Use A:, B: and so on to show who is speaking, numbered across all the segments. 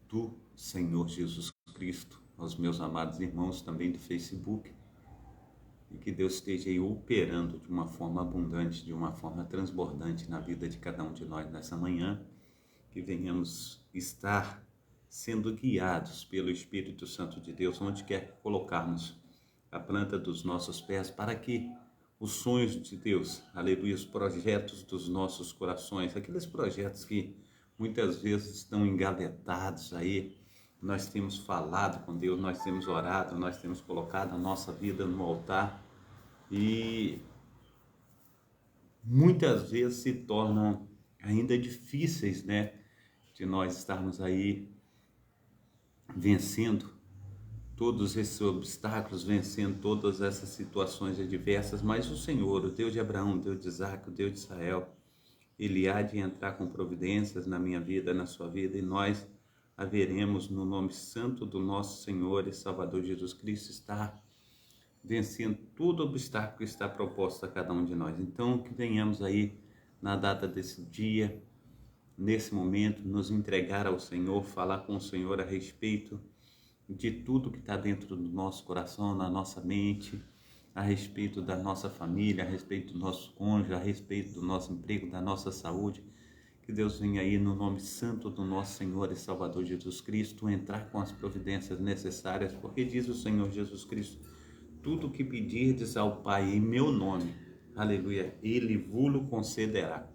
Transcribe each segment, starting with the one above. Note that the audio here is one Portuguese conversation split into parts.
A: do Senhor Jesus Cristo, aos meus amados irmãos também do Facebook, e que Deus esteja aí operando de uma forma abundante, de uma forma transbordante na vida de cada um de nós nessa manhã, que venhamos estar sendo guiados pelo Espírito Santo de Deus, onde quer que colocarmos a planta dos nossos pés, para que os sonhos de Deus, aleluia, os projetos dos nossos corações, aqueles projetos que muitas vezes estão engavetados aí, nós temos falado com Deus, nós temos orado, nós temos colocado a nossa vida no altar e muitas vezes se tornam ainda difíceis, né, de nós estarmos aí vencendo todos esses obstáculos, vencendo todas essas situações adversas, mas o Senhor, o Deus de Abraão, o Deus de Isaac, o Deus de Israel, Ele há de entrar com providências na minha vida, na sua vida, e nós haveremos, no nome santo do nosso Senhor e Salvador Jesus Cristo, estar vencendo todo obstáculo que está proposto a cada um de nós. Então, que venhamos aí, na data desse dia, nesse momento, nos entregar ao Senhor, falar com o Senhor a respeito de tudo que está dentro do nosso coração, na nossa mente, a respeito da nossa família, a respeito do nosso cônjuge, a respeito do nosso emprego, da nossa saúde. Que Deus venha aí no nome santo do nosso Senhor e Salvador Jesus Cristo, entrar com as providências necessárias, porque diz o Senhor Jesus Cristo: tudo que pedirdes ao Pai em meu nome, aleluia, Ele vos concederá.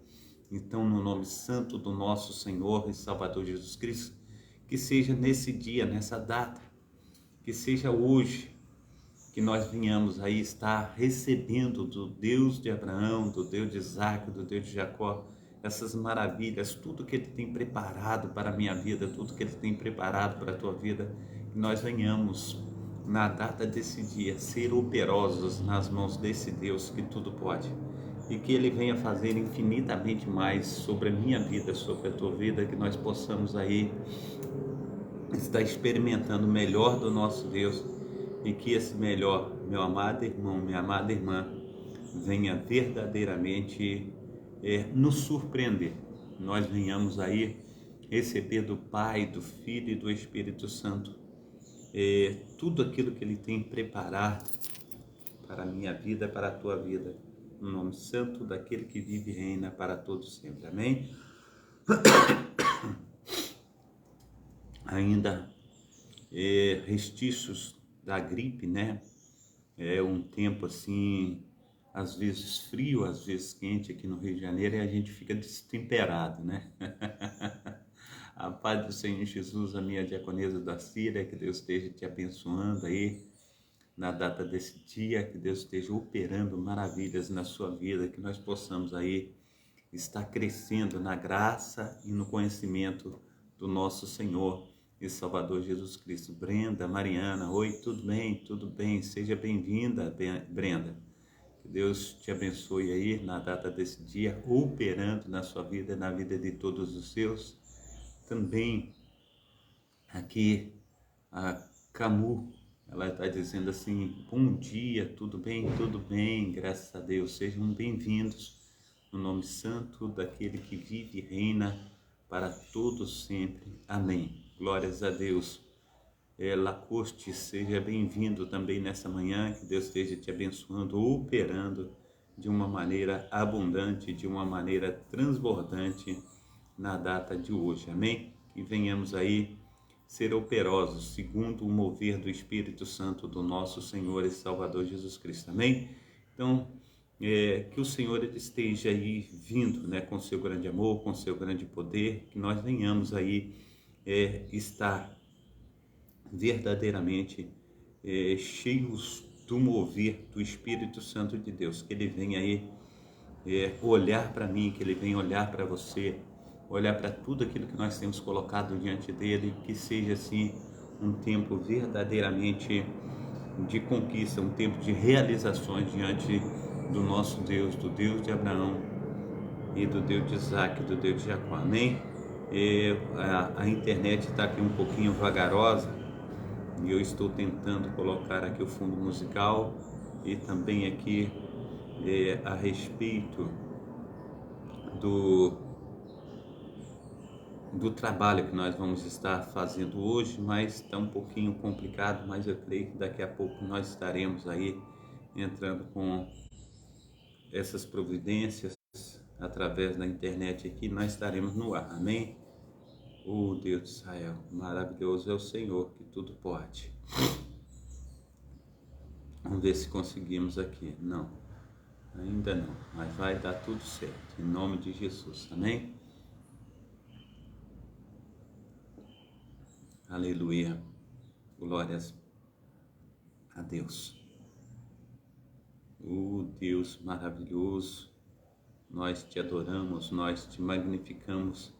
A: Então, no nome santo do nosso Senhor e Salvador Jesus Cristo, que seja nesse dia, nessa data, que seja hoje, que nós venhamos aí estar recebendo do Deus de Abraão, do Deus de Isaac, do Deus de Jacó, essas maravilhas, tudo que Ele tem preparado para a minha vida, tudo que Ele tem preparado para a tua vida, que nós venhamos, na data desse dia, ser operosos nas mãos desse Deus que tudo pode, e que Ele venha fazer infinitamente mais sobre a minha vida, sobre a tua vida, que nós possamos aí estar experimentando o melhor do nosso Deus, e que esse melhor, meu amado irmão, minha amada irmã, venha verdadeiramente nos surpreender. Nós venhamos aí receber do Pai, do Filho e do Espírito Santo tudo aquilo que Ele tem preparado para a minha vida, para a tua vida, no nome santo daquele que vive e reina para todos sempre. Amém? Ainda restícios da gripe, né? É um tempo assim, às vezes frio, às vezes quente aqui no Rio de Janeiro, e a gente fica destemperado, né? A paz do Senhor Jesus, a minha diaconisa da Síria, que Deus esteja te abençoando aí na data desse dia, que Deus esteja operando maravilhas na sua vida, que nós possamos aí estar crescendo na graça e no conhecimento do nosso Senhor e Salvador Jesus Cristo. Brenda, Mariana, oi, tudo bem? Tudo bem? Seja bem-vinda, Brenda. Que Deus te abençoe aí na data desse dia, operando na sua vida e na vida de todos os seus. Também aqui a Camu, ela está dizendo assim: bom dia, tudo bem? Tudo bem, graças a Deus. Sejam bem-vindos no nome santo daquele que vive e reina para todos sempre. Amém. Glórias a Deus. Lacoste, seja bem-vindo também nessa manhã, que Deus esteja te abençoando, operando de uma maneira abundante, de uma maneira transbordante na data de hoje, amém? Que venhamos aí ser operosos, segundo o mover do Espírito Santo do nosso Senhor e Salvador Jesus Cristo, amém? Então, que o Senhor esteja aí vindo, né, com seu grande amor, com seu grande poder, que nós venhamos aí estar verdadeiramente cheios do mover do Espírito Santo de Deus, que Ele venha aí olhar para mim, que Ele venha olhar para você, olhar para tudo aquilo que nós temos colocado diante dEle, que seja assim um tempo verdadeiramente de conquista, um tempo de realizações diante do nosso Deus, do Deus de Abraão e do Deus de Isaac, do Deus de Jacó, amém? A internet está aqui um pouquinho vagarosa e eu estou tentando colocar aqui o fundo musical e também aqui a respeito do trabalho que nós vamos estar fazendo hoje, mas está um pouquinho complicado, mas eu creio que daqui a pouco nós estaremos aí entrando com essas providências através da internet aqui, nós estaremos no ar, amém? Oh Deus de Israel, maravilhoso é o Senhor que tudo pode. Vamos ver se conseguimos aqui. Não, ainda não, mas vai dar tudo certo, em nome de Jesus, amém? Aleluia, glórias a Deus. Oh Deus maravilhoso, nós te adoramos, nós te magnificamos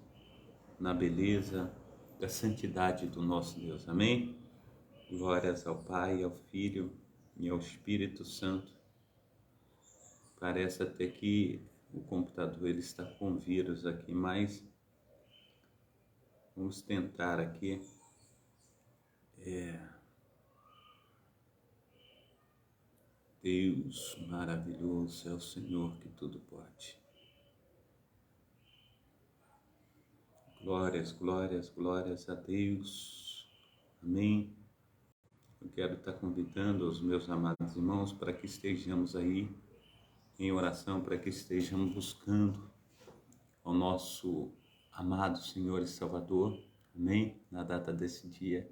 A: na beleza da santidade do nosso Deus, amém? Glórias ao Pai, ao Filho e ao Espírito Santo. Parece até que o computador ele está com vírus aqui, mas vamos tentar aqui. Deus maravilhoso é o Senhor que tudo pode. Glórias, glórias, glórias a Deus. Amém. Eu quero estar convidando os meus amados irmãos para que estejamos aí em oração, para que estejamos buscando ao nosso amado Senhor e Salvador. Amém. Na data desse dia,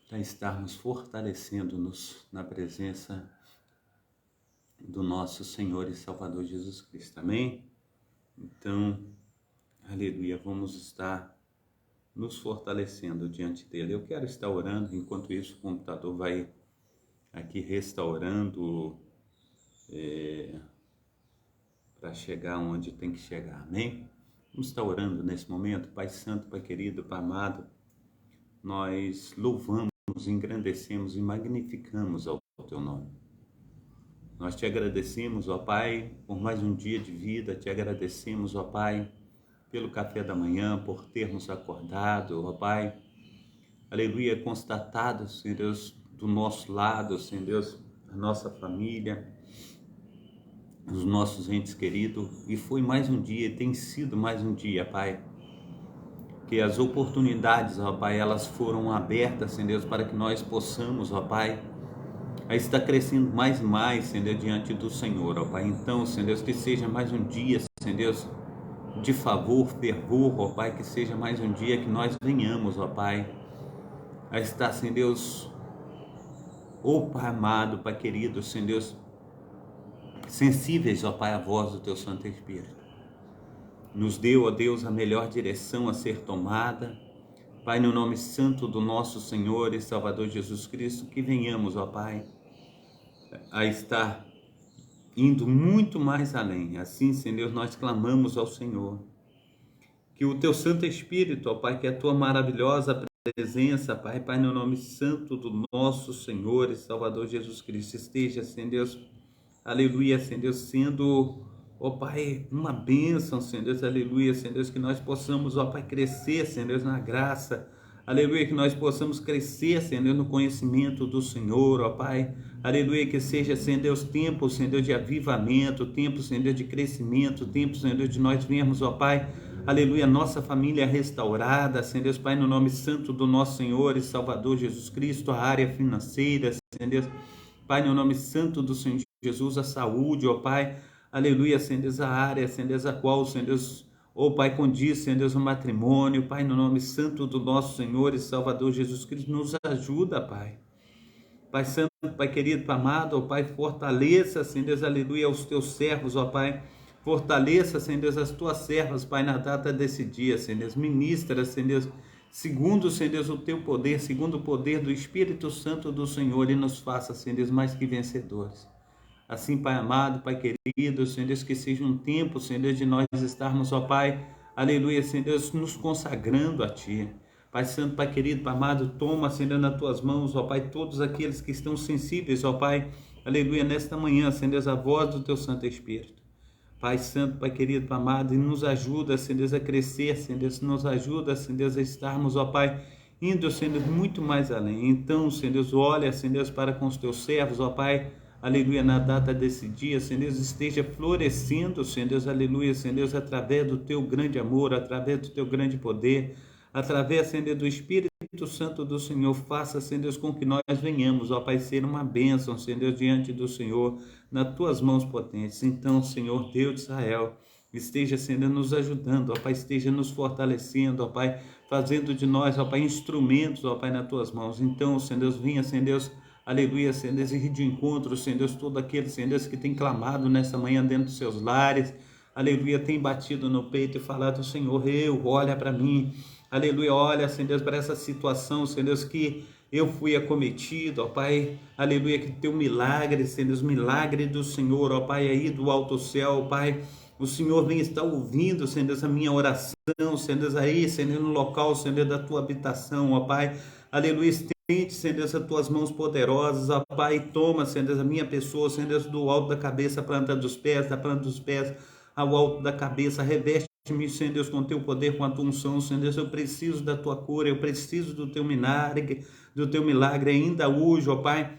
A: para estarmos fortalecendo-nos na presença do nosso Senhor e Salvador Jesus Cristo. Amém? Então, aleluia, vamos estar nos fortalecendo diante dele. Eu quero estar orando, enquanto isso o computador vai aqui restaurando para chegar onde tem que chegar. Amém? Vamos estar orando nesse momento. Pai Santo, Pai querido, Pai amado, nós louvamos, engrandecemos e magnificamos ao teu nome. Nós te agradecemos, ó Pai, por mais um dia de vida, te agradecemos, ó Pai, pelo café da manhã, por termos acordado, ó Pai, aleluia, constatado, Senhor Deus, do nosso lado, Senhor Deus, a nossa família, os nossos entes queridos, e foi mais um dia, tem sido mais um dia, Pai, que as oportunidades, ó Pai, elas foram abertas, Senhor Deus, para que nós possamos, ó Pai, a estar crescendo mais e mais, Senhor Deus, diante do Senhor, ó Pai. Então, Senhor Deus, que seja mais um dia, Senhor Deus, de favor, fervor, ó Pai, que seja mais um dia que nós venhamos, ó Pai, a estar, Senhor Deus, ó Pai amado, Pai querido, Senhor Deus, sensíveis, ó Pai, à voz do Teu Santo Espírito. Nos deu, ó Deus, a melhor direção a ser tomada. Pai, no nome santo do nosso Senhor e Salvador Jesus Cristo, que venhamos, ó Pai, a estar indo muito mais além. Assim, Senhor, nós clamamos ao Senhor. Que o Teu Santo Espírito, ó Pai, que a Tua maravilhosa presença, Pai, Pai, no nome santo do nosso Senhor e Salvador Jesus Cristo, esteja, Senhor Deus, aleluia, Senhor Deus, sendo, ó Pai, uma bênção, Senhor Deus, aleluia, Senhor Deus, que nós possamos, ó Pai, crescer, Senhor Deus, na graça, aleluia, que nós possamos crescer, Senhor Deus, no conhecimento do Senhor, ó Pai, aleluia, que seja, Senhor Deus, tempo, Senhor Deus, de avivamento, tempo, Senhor Deus, de crescimento, tempo, Senhor Deus, de nós vermos, ó Pai, aleluia, nossa família restaurada, Senhor Deus, Pai, no nome santo do nosso Senhor e Salvador Jesus Cristo, a área financeira, Senhor Deus, Pai, no nome santo do Senhor Jesus, a saúde, ó Pai, aleluia, Senhor Deus, a área, Senhor Deus, a qual, Senhor Deus, ó Pai, condiz, Senhor Deus, o matrimônio, Pai, no nome santo do nosso Senhor e Salvador Jesus Cristo, nos ajuda, Pai. Pai santo, Pai querido, Pai amado, ó Pai, fortaleça, Senhor Deus, aleluia, os teus servos, ó Pai, fortaleça, Senhor Deus, as tuas servas, Pai, na data desse dia, Senhor Deus, ministra, Senhor Deus, segundo, Senhor Deus, o teu poder, segundo o poder do Espírito Santo do Senhor, e nos faça, Senhor Deus, mais que vencedores. Assim, Pai amado, Pai querido, Senhor Deus, que seja um tempo, Senhor Deus, de nós estarmos, ó Pai, aleluia, Senhor Deus, nos consagrando a Ti. Pai santo, Pai querido, Pai amado, toma, Senhor, nas Tuas mãos, ó Pai, todos aqueles que estão sensíveis, ó Pai, aleluia, nesta manhã, Senhor Deus, a voz do Teu Santo Espírito. Pai santo, Pai querido, Pai amado, e nos ajuda, Senhor Deus, a crescer, Senhor Deus, nos ajuda, Senhor Deus, a estarmos, ó Pai, indo, Senhor Deus, muito mais além. Então, Senhor Deus, olha, Senhor Deus, para com os Teus servos, ó Pai, aleluia, na data desse dia, Senhor Deus, esteja florescendo, Senhor Deus, aleluia, Senhor Deus, através do teu grande amor, através do teu grande poder, através, Senhor Deus, do Espírito Santo do Senhor, faça, Senhor Deus, com que nós venhamos, ó Pai, ser uma bênção, Senhor Deus, diante do Senhor, nas tuas mãos potentes. Então, Senhor Deus de Israel, esteja, Senhor, nos ajudando, ó Pai, esteja nos fortalecendo, ó Pai, fazendo de nós, ó Pai, instrumentos, ó Pai, nas tuas mãos. Então, Senhor Deus, vinha, Senhor Deus, aleluia, Senhor Deus, e rir de encontro, Senhor Deus, todo aquele, Senhor Deus, que tem clamado nessa manhã dentro dos seus lares, aleluia, tem batido no peito e falado, Senhor, olha para mim, aleluia, olha, Senhor Deus, para essa situação, Senhor Deus, que eu fui acometido, ó Pai, aleluia, que teu milagre, Senhor Deus, milagre do Senhor, ó Pai, aí do alto céu, ó Pai, o Senhor vem estar ouvindo, Senhor Deus, a minha oração, Senhor Deus, aí, Senhor Deus, no local, Senhor Deus, da tua habitação, ó Pai, aleluia, estende, Senhor Deus, as tuas mãos poderosas, ó Pai, toma, Senhor Deus, a minha pessoa, Senhor Deus, do alto da cabeça, à planta dos pés, da planta dos pés ao alto da cabeça, reveste-me, Senhor Deus, com teu poder, com a tua unção, Senhor Deus, eu preciso da tua cura, eu preciso do teu milagre ainda hoje, ó Pai,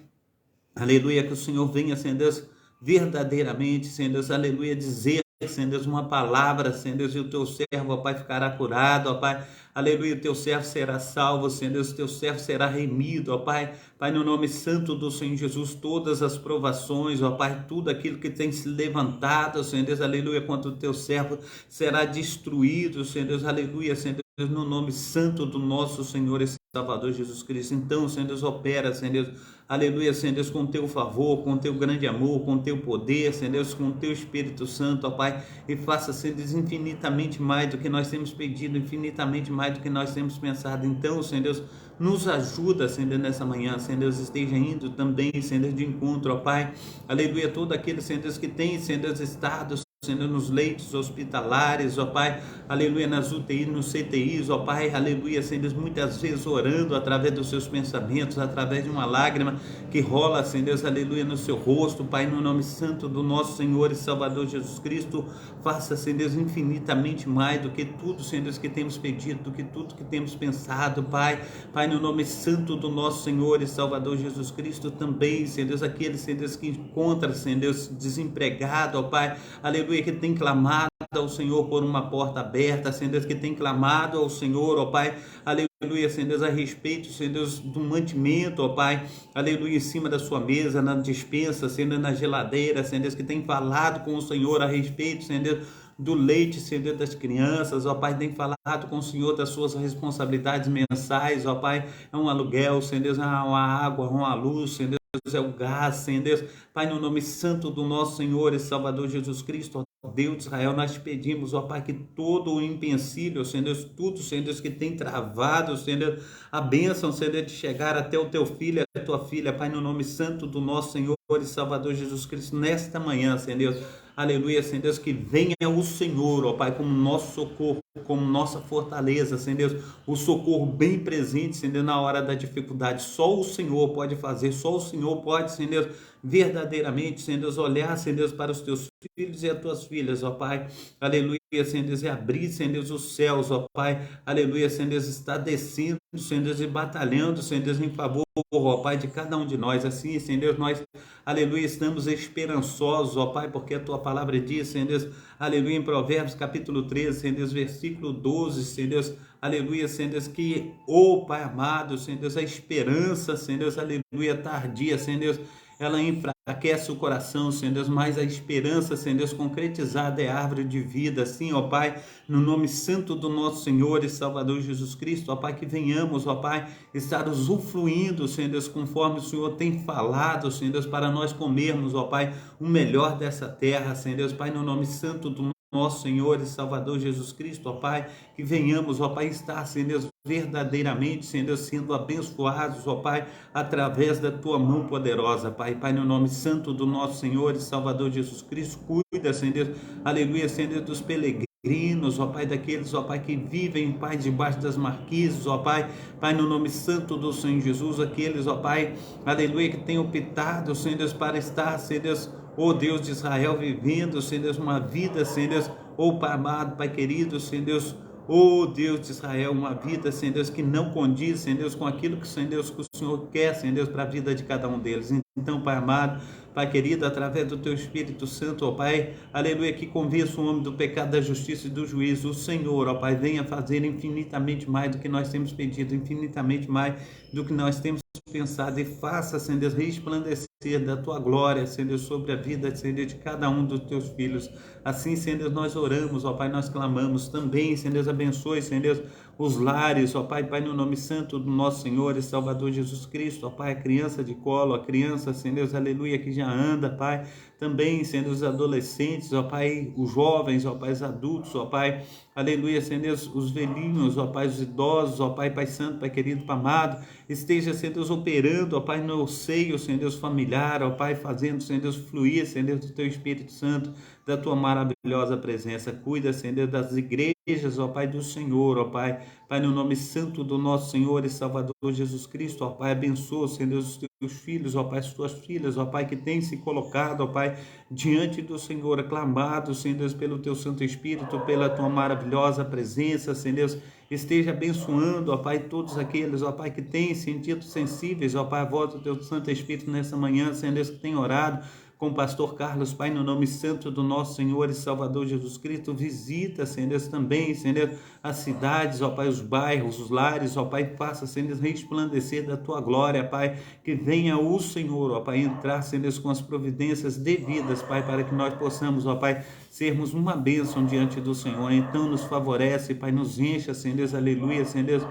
A: aleluia, que o Senhor venha, Senhor Deus, verdadeiramente, Senhor Deus, aleluia, dizer, Senhor Deus, uma palavra, Senhor Deus, e o teu servo, ó Pai, ficará curado, ó Pai, aleluia, o teu servo será salvo, Senhor Deus, o teu servo será remido, ó Pai, Pai, no nome santo do Senhor Jesus, todas as provações, ó Pai, tudo aquilo que tem se levantado, Senhor Deus, aleluia, contra o teu servo será destruído, Senhor Deus, aleluia, Senhor Deus, no nome santo do nosso Senhor e Salvador Jesus Cristo. Então, Senhor Deus, opera, Senhor Deus, aleluia, Senhor Deus, com teu favor, com teu grande amor, com teu poder, Senhor Deus, com teu Espírito Santo, ó Pai, e faça, Senhor Deus, infinitamente mais do que nós temos pedido, infinitamente mais do que nós temos pensado. Então, Senhor Deus, nos ajuda, Senhor Deus, nessa manhã, Senhor Deus, esteja indo também, Senhor Deus, de encontro, ó Pai, aleluia, todo aquele, Senhor Deus, que tem, Senhor Deus, estado, Senhor, nos leitos hospitalares, ó Pai, aleluia, nas UTIs, nos CTIs, ó Pai, aleluia, Senhor Deus, muitas vezes orando através dos seus pensamentos, através de uma lágrima que rola, Senhor Deus, aleluia, no seu rosto, Pai, no nome santo do nosso Senhor e Salvador Jesus Cristo, faça, Senhor Deus, infinitamente mais do que tudo, Senhor Deus, que temos pedido, do que tudo que temos pensado, Pai, Pai, no nome santo do nosso Senhor e Salvador Jesus Cristo, também, Senhor Deus, aquele, Senhor Deus, que encontra, Senhor Deus, desempregado, ó Pai, aleluia, que tem clamado ao Senhor por uma porta aberta, Senhor Deus, que tem clamado ao Senhor, ó Pai, aleluia, Senhor Deus, a respeito, Senhor Deus, do mantimento, ó Pai, aleluia, em cima da sua mesa, na despensa, Senhor Deus, na geladeira, Senhor Deus, que tem falado com o Senhor a respeito, Senhor Deus, do leite, Senhor Deus, das crianças, ó Pai, tem falado com o Senhor das suas responsabilidades mensais, ó Pai, é um aluguel, Senhor Deus, é uma água, é uma luz, Senhor Deus, é o gás, Senhor Deus, Pai, no nome santo do nosso Senhor e Salvador Jesus Cristo, ó Deus de Israel, nós te pedimos, ó Pai, que todo o empecilho, Senhor Deus, tudo, Senhor Deus, que tem travado, Senhor Deus, a bênção, Senhor Deus, de chegar até o teu filho, a tua filha, Pai, no nome santo do nosso Senhor e Salvador Jesus Cristo, nesta manhã, Senhor Deus, aleluia, Senhor Deus, que venha o Senhor, ó Pai, como nosso socorro, como nossa fortaleza, Senhor Deus, o socorro bem presente, Senhor Deus, na hora da dificuldade, só o Senhor pode fazer, só o Senhor pode, Senhor Deus, verdadeiramente, Senhor Deus, olhar, Senhor Deus, para os teus filhos e as tuas filhas, ó Pai, aleluia, Senhor Deus, e abrir, Senhor Deus, os céus, ó Pai, aleluia, Senhor Deus, está descendo, Senhor Deus, e batalhando, Senhor Deus, em favor, ó Pai, de cada um de nós, assim, Senhor Deus, nós, aleluia, estamos esperançosos, ó Pai, porque a tua palavra diz, Senhor Deus, aleluia, em Provérbios, capítulo 13, Senhor Deus, versículo 12, Senhor Deus, aleluia, Senhor Deus, que, ó Pai amado, Senhor Deus, a esperança, Senhor Deus, aleluia, tardia, Senhor Deus, ela enfraquece o coração, Senhor Deus, mas a esperança, Senhor Deus, concretizada é árvore de vida, assim, ó Pai, no nome santo do nosso Senhor e Salvador Jesus Cristo, ó Pai, que venhamos, ó Pai, estar usufruindo, Senhor Deus, conforme o Senhor tem falado, Senhor Deus, para nós comermos, ó Pai, o melhor dessa terra, Senhor Deus, Pai, no nome santo do nosso Senhor e Salvador Jesus Cristo, ó Pai, que venhamos, ó Pai, estar, Senhor Deus, verdadeiramente, Senhor Deus, sendo abençoados, ó Pai, através da tua mão poderosa, Pai, Pai, no nome santo do nosso Senhor e Salvador Jesus Cristo, cuida, Senhor Deus, aleluia, Senhor Deus, dos peregrinos, ó Pai, daqueles, ó Pai, que vivem, Pai, debaixo das marquises, ó Pai, Pai, no nome santo do Senhor Jesus, aqueles, ó Pai, aleluia, que têm optado, Senhor Deus, para estar, Senhor Deus, ó Deus de Israel, vivendo, Senhor Deus, uma vida, Senhor Deus, ó Pai amado, Pai querido, Senhor Deus, ó Deus de Israel, uma vida, Senhor Deus, que não condiz, Senhor Deus, com aquilo que, Senhor Deus, que o Senhor quer, Senhor Deus, para a vida de cada um deles. Então, Pai amado, Pai querido, através do Teu Espírito Santo, ó Pai, aleluia, que convença o homem do pecado, da justiça e do juízo. O Senhor, ó Pai, venha fazer infinitamente mais do que nós temos pedido, infinitamente mais do que nós temos pensado, e faça, Senhor Deus, resplandecer da Tua glória, Senhor Deus, sobre a vida, Senhor Deus, de cada um dos Teus filhos. Assim, Senhor Deus, nós oramos, ó Pai, nós clamamos também, Senhor Deus, abençoe, Senhor Deus, os lares, ó Pai, Pai, no nome santo do nosso Senhor e Salvador Jesus Cristo, ó Pai, a criança de colo, a criança, Senhor Deus, aleluia, que já anda, Pai, também, Senhor Deus, os adolescentes, ó Pai, os jovens, ó Pai, os adultos, ó Pai, aleluia, Senhor Deus, os velhinhos, ó Pai, os idosos, ó Pai, Pai Santo, Pai querido, Pai amado, esteja, Senhor Deus, operando, ó Pai, no seio, Senhor Deus, familiar, ó Pai, fazendo, Senhor Deus, fluir, Senhor Deus, do Teu Espírito Santo, da Tua maravilhosa presença. Cuida, Senhor Deus, das igrejas, ó Pai, do Senhor, ó Pai, Pai, no nome santo do nosso Senhor e Salvador Jesus Cristo, ó Pai, abençoa, Senhor Deus, os Teus filhos, ó Pai, as Tuas filhas, ó Pai, que têm se colocado, ó Pai, diante do Senhor, aclamado, Senhor Deus, pelo Teu Santo Espírito, pela Tua maravilhosa presença, Senhor Deus, esteja abençoando, ó Pai, todos aqueles, ó Pai, que têm sentido sensíveis, ó Pai, a voz do Teu Santo Espírito nessa manhã, Senhor Deus, que tem orado com o pastor Carlos, Pai, no nome santo do nosso Senhor e Salvador Jesus Cristo. Visita, Senhor Deus, também, Senhor Deus, as cidades, ó Pai, os bairros, os lares, ó Pai, faça, Senhor Deus, resplandecer da Tua glória, Pai, que venha o Senhor, ó Pai, entrar, Senhor Deus, com as providências devidas, Pai, para que nós possamos, ó Pai, sermos uma bênção diante do Senhor. Então nos favorece, Pai, nos encha, Senhor Deus, aleluia, Senhor Deus,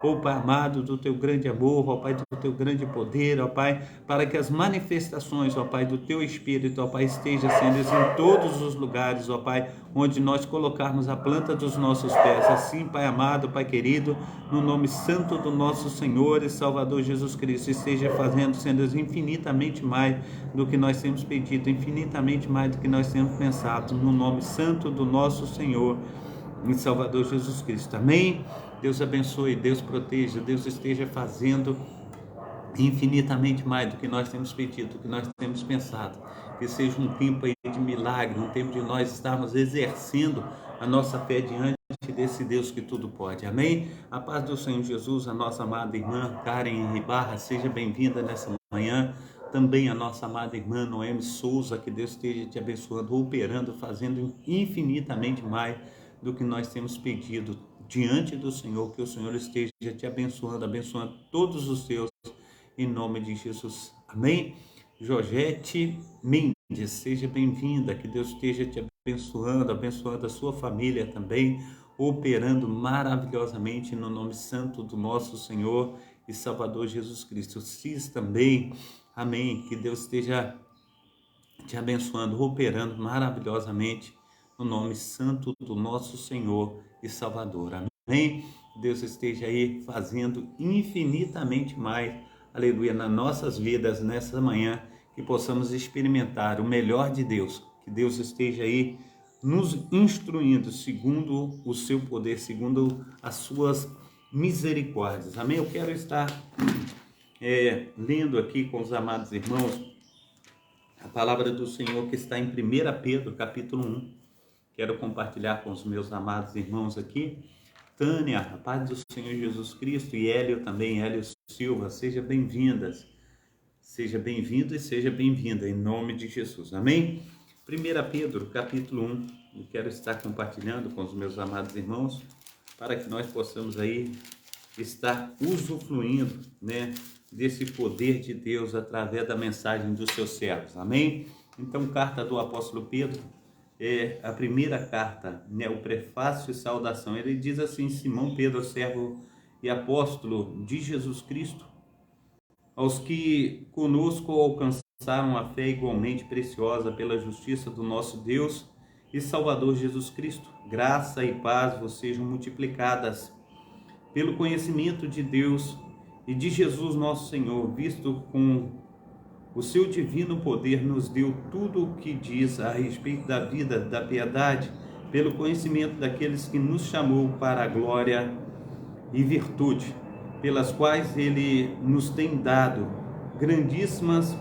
A: ó Pai amado, do Teu grande amor, ó Pai, do Teu grande poder, ó Pai, para que as manifestações, ó Pai, do Teu Espírito, ó Pai, esteja, Senhor Deus, em todos os lugares, ó Pai, onde nós colocarmos a planta dos nossos pés. Assim, Pai amado, Pai querido, no nome santo do nosso Senhor e Salvador Jesus Cristo, esteja fazendo, Senhor Deus, infinitamente mais do que nós temos pedido, infinitamente mais do que nós temos pensado, no nome santo do nosso Senhor e Salvador Jesus Cristo. Amém? Deus abençoe, Deus proteja, Deus esteja fazendo infinitamente mais do que nós temos pedido, do que nós temos pensado. Que seja um tempo aí de milagre, um tempo de nós estarmos exercendo a nossa fé diante desse Deus que tudo pode. Amém? A paz do Senhor Jesus, a nossa amada irmã Karen Ribarra, seja bem-vinda nessa manhã. Também a nossa amada irmã Noemi Souza, que Deus esteja te abençoando, operando, fazendo infinitamente mais do que nós temos pedido diante do Senhor. Que o Senhor esteja te abençoando, abençoando todos os seus, em nome de Jesus. Amém? Georgette Mendes, seja bem-vinda, que Deus esteja te abençoando, abençoando a sua família também, operando maravilhosamente no nome santo do nosso Senhor e Salvador Jesus Cristo. Cis também, amém, que Deus esteja te abençoando, operando maravilhosamente no nome santo do nosso Senhor e Salvador. Amém? Deus esteja aí fazendo infinitamente mais, aleluia, nas nossas vidas nessa manhã, que possamos experimentar o melhor de Deus, que Deus esteja aí nos instruindo segundo o seu poder, segundo as suas misericórdias. Amém? Eu quero estar lendo aqui com os amados irmãos a palavra do Senhor que está em 1 Pedro, capítulo 1. Quero compartilhar com os meus amados irmãos aqui. Tânia, a paz do Senhor Jesus Cristo, e Hélio também, Hélio Silva, sejam bem-vindas. Seja bem-vindo e seja bem-vinda, em nome de Jesus. Amém? 1 Pedro, capítulo 1. Eu quero estar compartilhando com os meus amados irmãos, para que nós possamos aí estar usufruindo, né, desse poder de Deus através da mensagem dos seus servos. Amém? Então, carta do apóstolo Pedro, a primeira carta, né, o prefácio e saudação. Ele diz assim: Simão Pedro, servo e apóstolo de Jesus Cristo, aos que conosco alcançaram a fé igualmente preciosa pela justiça do nosso Deus e Salvador Jesus Cristo, graça e paz vos sejam multiplicadas pelo conhecimento de Deus e de Jesus nosso Senhor, visto com o seu divino poder nos deu tudo o que diz a respeito da vida, da piedade, pelo conhecimento daqueles que nos chamou para a glória e virtude, pelas quais ele nos tem dado grandíssimas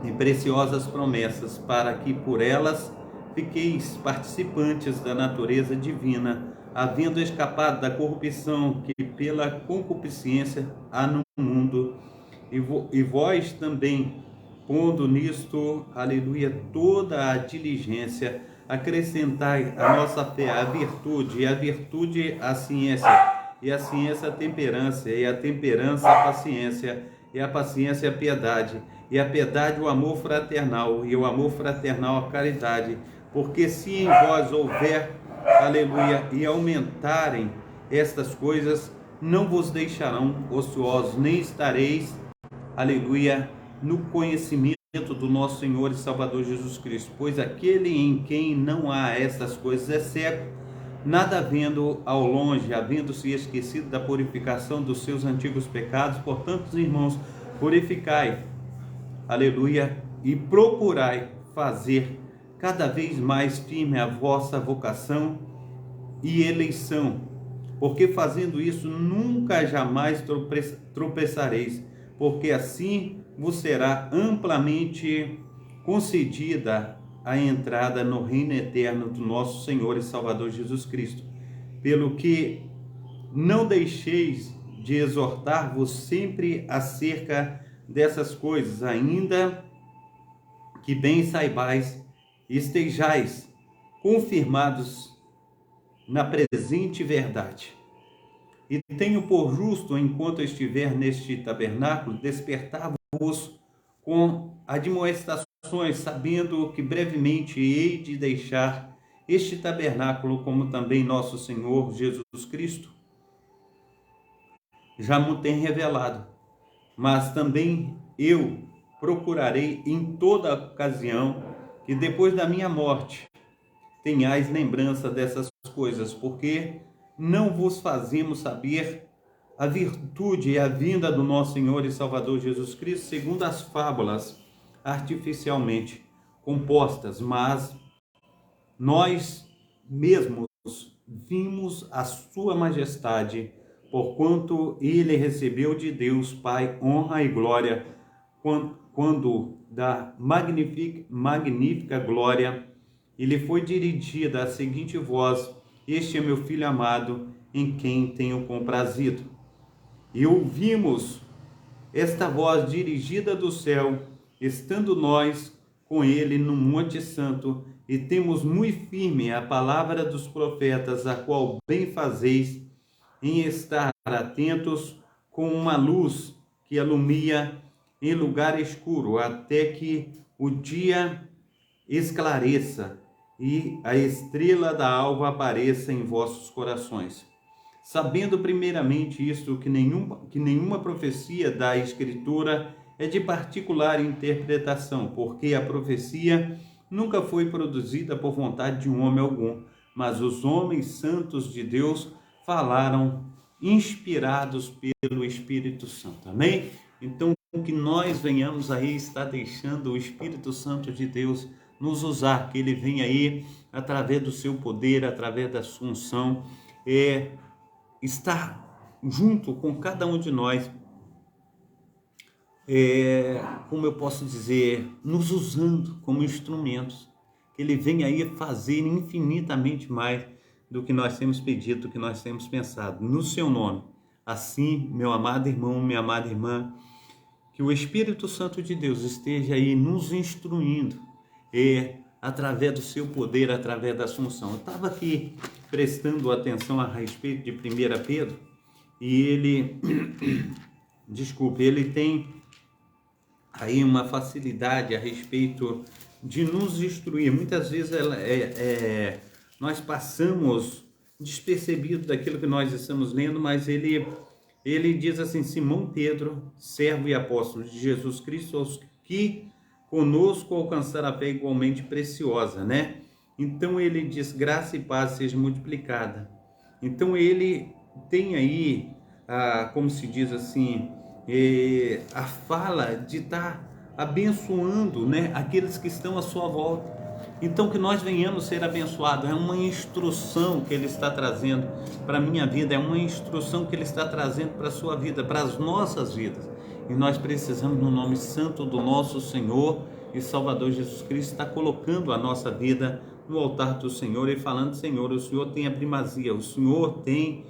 A: e preciosas promessas, para que por elas fiqueis participantes da natureza divina, havendo escapado da corrupção que pela concupiscência há no mundo, e vós também pondo nisto, aleluia, toda a diligência, acrescentai à nossa fé a virtude, e a virtude a ciência, e a ciência a temperança, e a temperança a paciência, e a paciência a piedade, e a piedade o amor fraternal, e o amor fraternal a caridade, porque se em vós houver, aleluia, e aumentarem estas coisas, não vos deixarão ociosos, nem estareis, aleluia, no conhecimento do nosso Senhor e Salvador Jesus Cristo, pois aquele em quem não há essas coisas é cego, nada vendo ao longe, havendo-se esquecido da purificação dos seus antigos pecados. Portanto, irmãos, purificai, aleluia, e procurai fazer cada vez mais firme a vossa vocação e eleição, porque fazendo isso nunca jamais tropeçareis, porque assim vos será amplamente concedida a entrada no reino eterno do nosso Senhor e Salvador Jesus Cristo. Pelo que não deixeis de exortar-vos sempre acerca dessas coisas, ainda que bem saibais, estejais confirmados na presente verdade. E tenho por justo, enquanto estiver neste tabernáculo, despertar-vos com admoestações, sabendo que brevemente hei de deixar este tabernáculo, como também nosso Senhor Jesus Cristo já me tem revelado. Mas também eu procurarei em toda ocasião que depois da minha morte tenhais lembrança dessas coisas, porque não vos fazemos saber a virtude e a vinda do nosso Senhor e Salvador Jesus Cristo segundo as fábulas artificialmente compostas, mas nós mesmos vimos a sua majestade, porquanto ele recebeu de Deus Pai honra e glória, quando da magnífica glória lhe foi dirigida a seguinte voz: este é meu filho amado, em quem tenho comprazido. E ouvimos esta voz dirigida do céu, estando nós com ele no Monte Santo, e temos muito firme a palavra dos profetas, a qual bem fazeis em estar atentos com uma luz que alumia em lugar escuro, até que o dia esclareça e a estrela da alva apareça em vossos corações. Sabendo primeiramente isto, que nenhuma profecia da Escritura é de particular interpretação, porque a profecia nunca foi produzida por vontade de um homem algum, mas os homens santos de Deus falaram inspirados pelo Espírito Santo. Amém? Então, que nós venhamos aí estar deixando o Espírito Santo de Deus nos usar, que ele venha aí através do seu poder, através da sua unção, estar junto com cada um de nós, como eu posso dizer, nos usando como instrumentos, que ele venha aí fazer infinitamente mais do que nós temos pedido, do que nós temos pensado, no seu nome. Assim, meu amado irmão, minha amada irmã, que o Espírito Santo de Deus esteja aí nos instruindo, através do seu poder, através da Assunção. Eu estava aqui prestando atenção a respeito de 1 Pedro, e ele, ele tem aí uma facilidade a respeito de nos instruir. Muitas vezes nós passamos despercebido daquilo que nós estamos lendo, mas ele diz assim: Simão Pedro, servo e apóstolo de Jesus Cristo, aos que conosco alcançaram a fé igualmente preciosa, né? Então ele diz: graça e paz seja multiplicada. Então ele tem aí, como se diz assim, a fala de estar abençoando, né, aqueles que estão à sua volta. Então que nós venhamos ser abençoados, é uma instrução que ele está trazendo para a minha vida, é uma instrução que ele está trazendo para a sua vida, para as nossas vidas. E nós precisamos, no nome santo do nosso Senhor e Salvador Jesus Cristo, estar colocando a nossa vida no altar do Senhor e falando: Senhor, o Senhor tem a primazia, o Senhor tem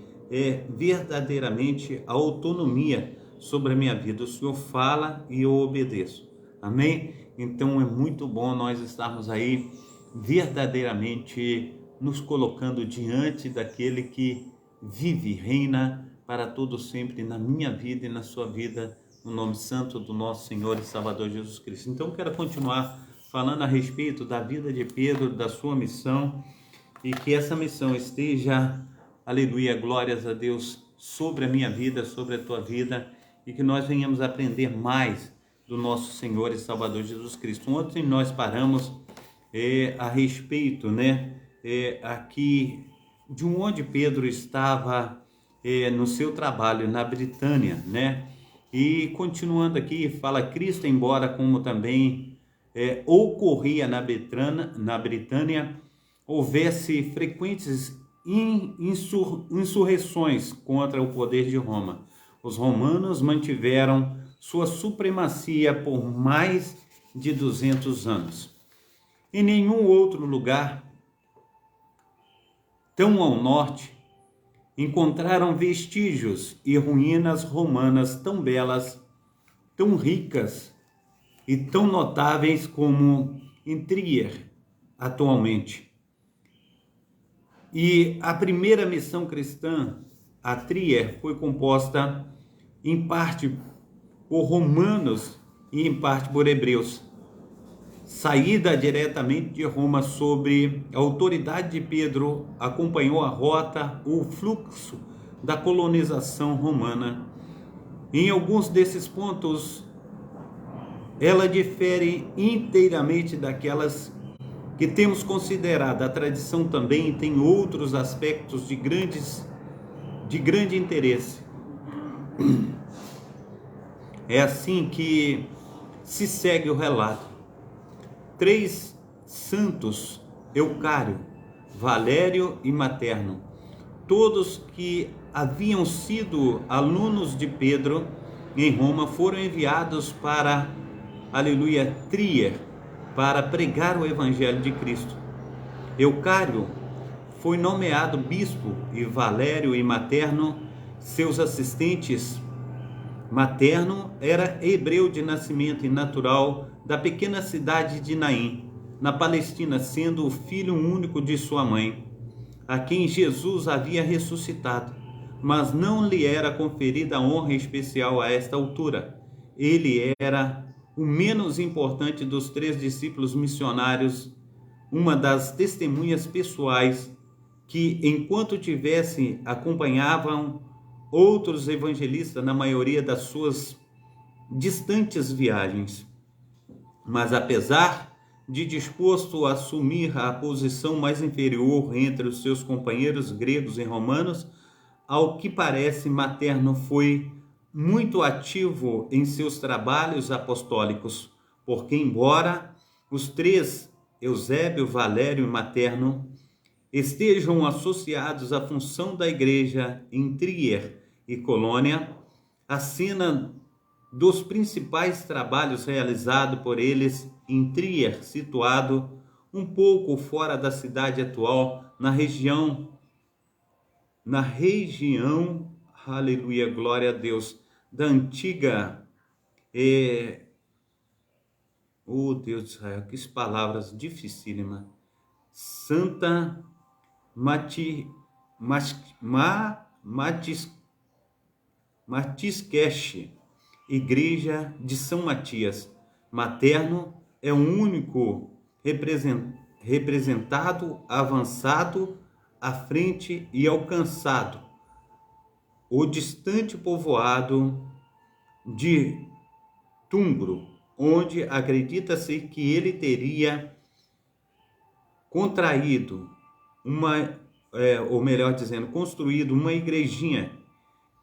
A: verdadeiramente a autonomia sobre a minha vida. O Senhor fala e eu obedeço. Amém? Então é muito bom nós estarmos aí verdadeiramente nos colocando diante daquele que vive e reina para todo sempre na minha vida e na sua vida, no nome santo do nosso Senhor e Salvador Jesus Cristo. Então quero continuar falando a respeito da vida de Pedro, da sua missão, e que essa missão esteja, aleluia, glórias a Deus, sobre a minha vida, sobre a tua vida, e que nós venhamos aprender mais do nosso Senhor e Salvador Jesus Cristo. Ontem nós paramos a respeito, aqui de onde Pedro estava no seu trabalho na Britânia, E continuando aqui, fala Cristo, embora como também ocorria na Britânia, houvesse frequentes insurreições contra o poder de Roma. Os romanos mantiveram sua supremacia por mais de 200 anos. Em nenhum outro lugar, tão ao norte, encontraram vestígios e ruínas romanas tão belas, tão ricas e tão notáveis como em Trier atualmente. E a primeira missão cristã a Trier foi composta em parte por romanos e em parte por hebreus. Saída diretamente de Roma sob a autoridade de Pedro, acompanhou a rota, o fluxo da colonização romana. Em alguns desses pontos, ela difere inteiramente daquelas que temos considerado. A tradição também tem outros aspectos de grande interesse. É assim que se segue o relato. 3 santos, Eucário, Valério e Materno, todos que haviam sido alunos de Pedro em Roma, foram enviados para, aleluia, Trier, para pregar o evangelho de Cristo. Eucário foi nomeado bispo e Valério e Materno, seus assistentes. Materno era hebreu de nascimento e natural da pequena cidade de Naim, na Palestina, sendo o filho único de sua mãe, a quem Jesus havia ressuscitado, mas não lhe era conferida honra especial a esta altura. Ele era o menos importante dos 3 discípulos missionários, uma das testemunhas pessoais que, enquanto tivesse, acompanhavam outros evangelistas na maioria das suas distantes viagens. Mas apesar de disposto a assumir a posição mais inferior entre os seus companheiros gregos e romanos, ao que parece, Materno foi muito ativo em seus trabalhos apostólicos, porque embora os 3, Eusébio, Valério e Materno, estejam associados à função da igreja em Trier e Colônia, a cena dos principais trabalhos realizados por eles em Trier, situado um pouco fora da cidade atual, na região, aleluia, glória a Deus, da antiga, oh Deus de Israel, que palavras dificílimas, Santa Matisqueche, Igreja de São Matias. Materno é o único representado, avançado, à frente e alcançado o distante povoado de Tumbro, onde acredita-se que ele teria construído uma igrejinha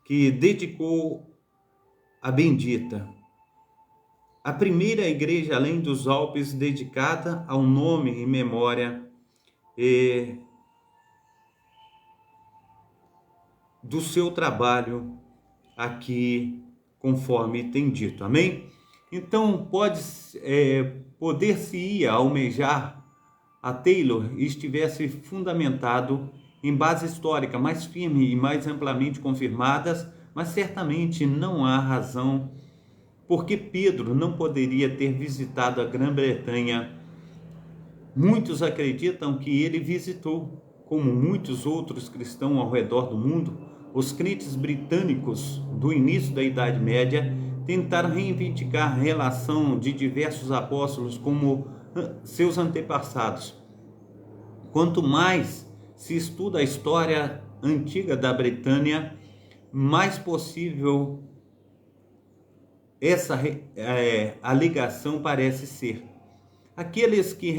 A: que dedicou a bendita. A primeira igreja, além dos Alpes, dedicada ao nome e memória do seu trabalho aqui, conforme tem dito. Amém? Então, poder-se almejar a Taylor estivesse fundamentado em base histórica mais firme e mais amplamente confirmadas, mas certamente não há razão porque Pedro não poderia ter visitado a Grã-Bretanha. Muitos acreditam que ele visitou, como muitos outros cristãos ao redor do mundo. Os crentes britânicos do início da Idade Média tentaram reivindicar a relação de diversos apóstolos como seus antepassados. Quanto mais se estuda a história antiga da Britânia, mais possível a ligação parece ser. Aqueles que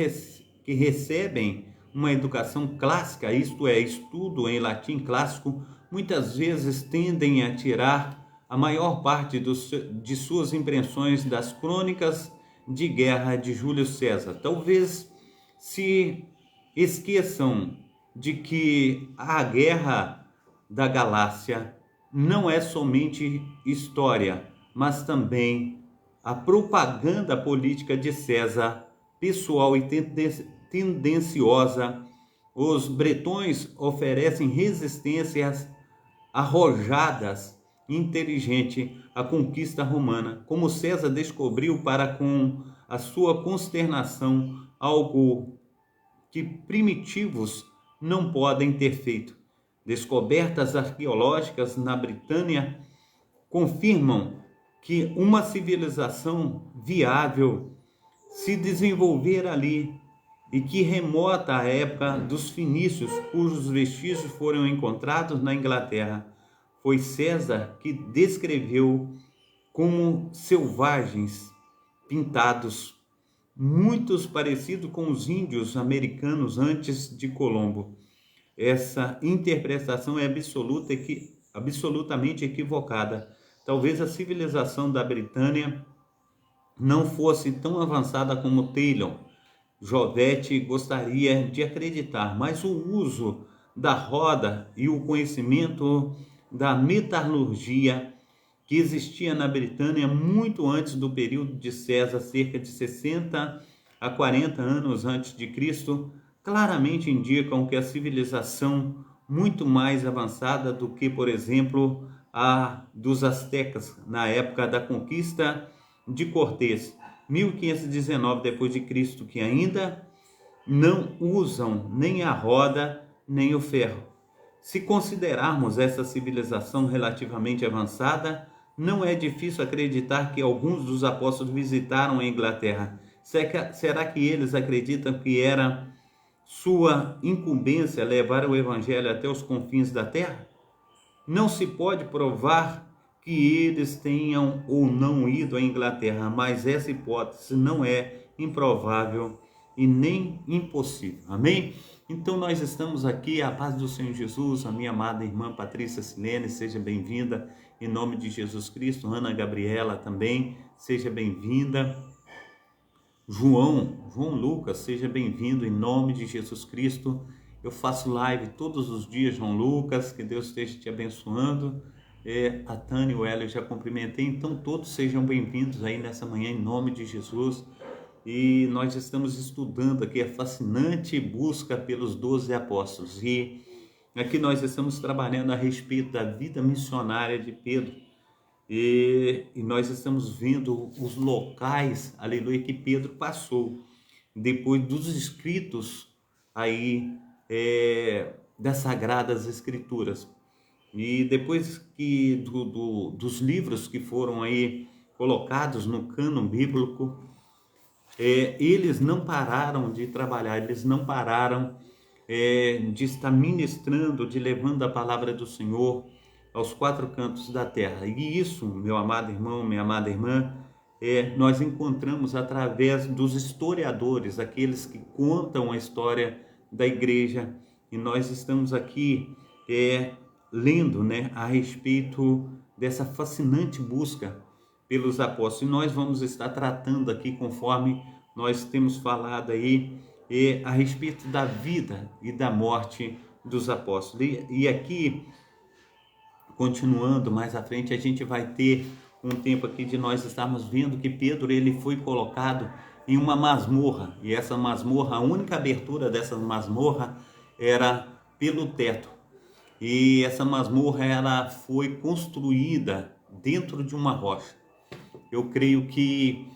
A: recebem uma educação clássica, isto é, estudo em latim clássico, muitas vezes tendem a tirar a maior parte de suas impressões das crônicas de guerra de Júlio César. Talvez se esqueçam de que a Guerra da Galácia não é somente história, mas também a propaganda política de César, pessoal e tendenciosa. Os bretões oferecem resistências arrojadas, inteligente à conquista romana, como César descobriu para com a sua consternação algo que primitivos não podem ter feito. Descobertas arqueológicas na Britânia confirmam que uma civilização viável se desenvolver ali e que remota a época dos fenícios, cujos vestígios foram encontrados na Inglaterra. Foi César que descreveu como selvagens, pintados, muitos parecidos com os índios americanos antes de Colombo. Essa interpretação é absolutamente equivocada. Talvez a civilização da Britânia não fosse tão avançada como Taylor Jovete gostaria de acreditar, mas o uso da roda e o conhecimento da metalurgia que existia na Britânia muito antes do período de César, cerca de 60 a 40 anos antes de Cristo, claramente indicam que a civilização muito mais avançada do que, por exemplo, a dos astecas na época da conquista de Cortés, 1519 depois de Cristo, que ainda não usam nem a roda nem o ferro. Se considerarmos essa civilização relativamente avançada, não é difícil acreditar que alguns dos apóstolos visitaram a Inglaterra. Será que eles acreditam que era sua incumbência levar o evangelho até os confins da terra? Não se pode provar que eles tenham ou não ido à Inglaterra, mas essa hipótese não é improvável e nem impossível. Amém? Então nós estamos aqui, a paz do Senhor Jesus, a minha amada irmã Patrícia Silene, seja bem-vinda, em nome de Jesus Cristo. Ana Gabriela também, seja bem-vinda. João Lucas, seja bem-vindo, em nome de Jesus Cristo. Eu faço live todos os dias, João Lucas, que Deus esteja te abençoando. A Tânia e o Hélio já cumprimentei, então todos sejam bem-vindos aí nessa manhã, em nome de Jesus. E nós estamos estudando aqui a fascinante busca pelos 12 apóstolos, e aqui nós estamos trabalhando a respeito da vida missionária de Pedro, e nós estamos vendo os locais, aleluia, que Pedro passou, depois dos escritos aí das Sagradas Escrituras. E depois que dos livros que foram aí colocados no cânon bíblico, eles não pararam de trabalhar, eles não pararam de estar ministrando, de levando a palavra do Senhor aos quatro cantos da terra. E isso, meu amado irmão, minha amada irmã, nós encontramos através dos historiadores, aqueles que contam a história da igreja, e nós estamos aqui lendo, a respeito dessa fascinante busca pelos apóstolos. E nós vamos estar tratando aqui, conforme nós temos falado aí, a respeito da vida e da morte dos apóstolos. E aqui, continuando mais à frente, a gente vai ter um tempo aqui de nós estarmos vendo que Pedro ele foi colocado em uma masmorra. E essa masmorra, a única abertura dessa masmorra era pelo teto. E essa masmorra ela foi construída dentro de uma rocha. eu creio que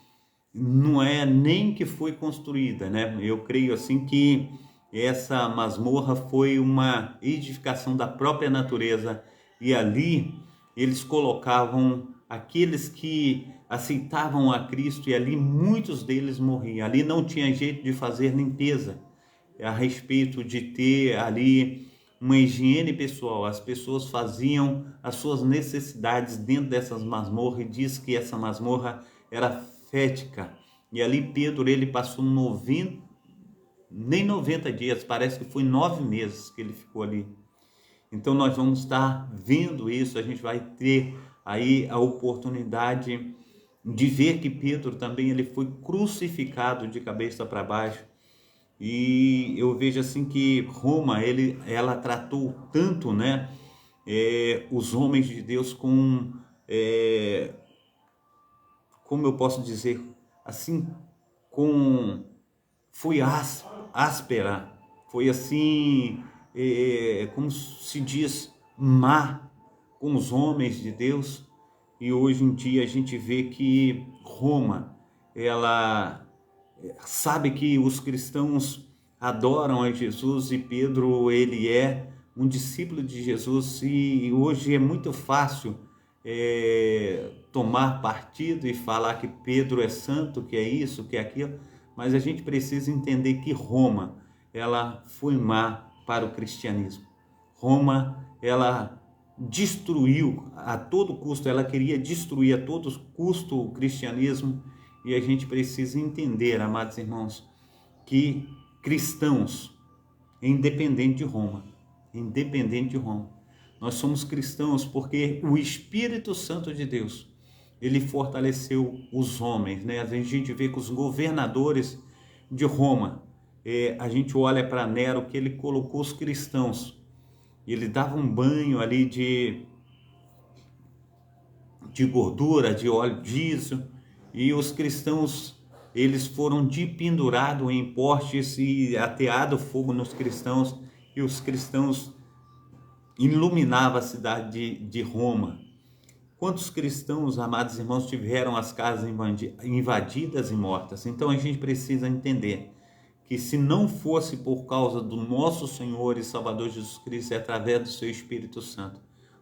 A: não é nem que foi construída, né? Eu creio assim que essa masmorra foi uma edificação da própria natureza, e ali eles colocavam aqueles que aceitavam a Cristo, e ali muitos deles morriam. Ali não tinha jeito de fazer limpeza a respeito de ter ali uma higiene pessoal. As pessoas faziam as suas necessidades dentro dessas masmorras, e diz que essa masmorra era fética. E ali Pedro, ele passou 90 dias, parece que foi 9 meses que ele ficou ali. Então nós vamos estar vendo isso, a gente vai ter aí a oportunidade de ver que Pedro também ele foi crucificado de cabeça para baixo. E eu vejo assim que Roma, ela tratou tanto, né, os homens de Deus com, como eu posso dizer, assim, foi áspera, foi assim, como se diz, má com os homens de Deus. E hoje em dia a gente vê que Roma, ela sabe que os cristãos adoram a Jesus, e Pedro, ele é um discípulo de Jesus, e hoje é muito fácil tomar partido e falar que Pedro é santo, que é isso, que é aquilo, mas a gente precisa entender que Roma, ela foi má para o cristianismo. Roma, ela destruiu a todo custo, ela queria destruir a todo custo o cristianismo. E a gente precisa entender, amados irmãos, que cristãos, independente de Roma, nós somos cristãos porque o Espírito Santo de Deus, ele fortaleceu os homens, né? A gente vê que os governadores de Roma, a gente olha para Nero, que ele colocou os cristãos, ele dava um banho ali de gordura, de óleo diesel, e os cristãos, eles foram pendurados em postes e ateado fogo nos cristãos, e os cristãos iluminavam a cidade de Roma. Quantos cristãos, amados irmãos, tiveram as casas invadidas e mortas? Então a gente precisa entender que se não fosse por causa do nosso Senhor e Salvador Jesus Cristo e através do seu Espírito Santo,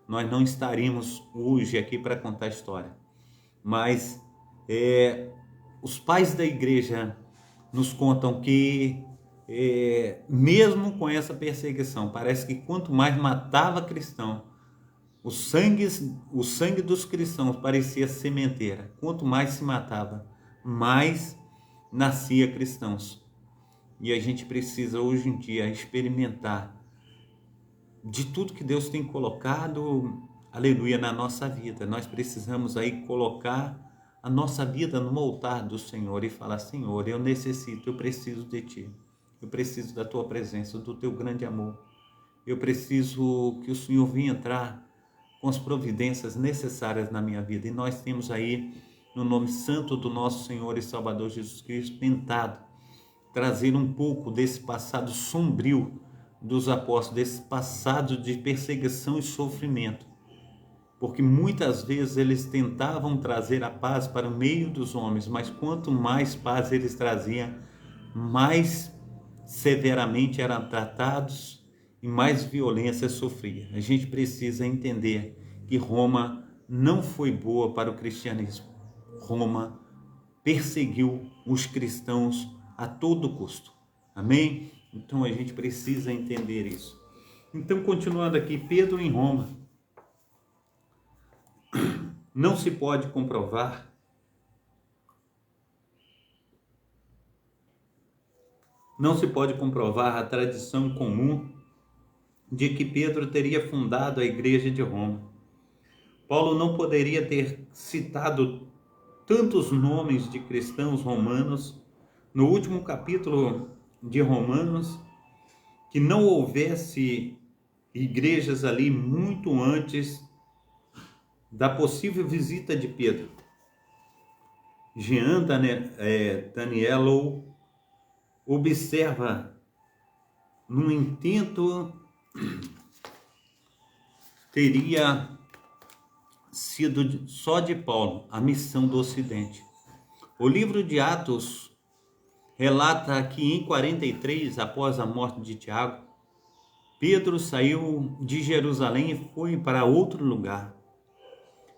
A: nós não estaríamos hoje aqui para contar a história. Mas os pais da igreja nos contam que mesmo com essa perseguição, parece que quanto mais matava cristão, o sangue dos cristãos parecia sementeira. Quanto mais se matava, mais nascia cristãos. E a gente precisa hoje em dia experimentar de tudo que Deus tem colocado, aleluia, na nossa vida. Nós precisamos aí colocar a nossa vida no altar do Senhor e falar: Senhor, eu necessito, eu preciso de Ti. Eu preciso da Tua presença, do Teu grande amor. Eu preciso que o Senhor venha entrar com as providências necessárias na minha vida. E nós temos aí, no nome santo do nosso Senhor e Salvador Jesus Cristo, tentado trazer um pouco desse passado sombrio dos apóstolos, desse passado de perseguição e sofrimento, porque muitas vezes eles tentavam trazer a paz para o meio dos homens, mas quanto mais paz eles traziam, mais severamente eram tratados e mais violência sofria. A gente precisa entender que Roma não foi boa para o cristianismo. Roma perseguiu os cristãos a todo custo. Amém? Então a gente precisa entender isso. Então, continuando aqui, Pedro em Roma. Não se pode comprovar a tradição comum de que Pedro teria fundado a igreja de Roma. Paulo não poderia ter citado tantos nomes de cristãos romanos no último capítulo de Romanos, que não houvesse igrejas ali muito antes da possível visita de Pedro. Jean Daniello observa, no intento, teria sido só de Paulo a missão do Ocidente. O livro de Atos relata que em 43, após a morte de Tiago, Pedro saiu de Jerusalém e foi para outro lugar.